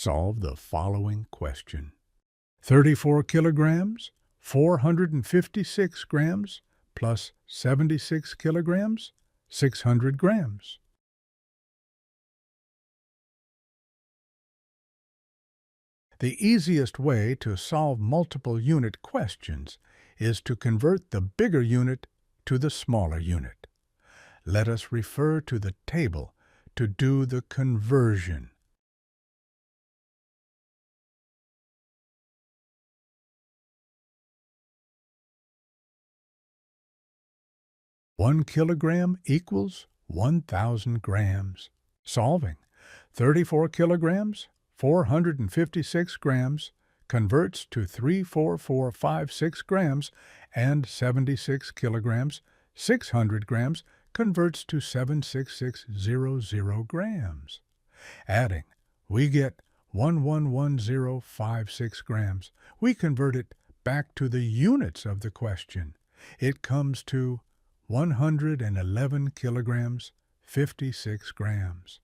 Solve the following question. 34 kilograms, 456 grams, plus 76 kilograms, 600 grams. The easiest way to solve multiple unit questions is to convert the bigger unit to the smaller unit. Let us refer to the table to do the conversion. One kilogram equals 1,000 grams. Solving. 34 kilograms, 456 grams, converts to 34456 grams, and 76 kilograms, 600 grams, converts to 76600 grams. Adding, we get 111056 grams. We convert it back to the units of the question. It comes to 111 kilograms, 56 grams.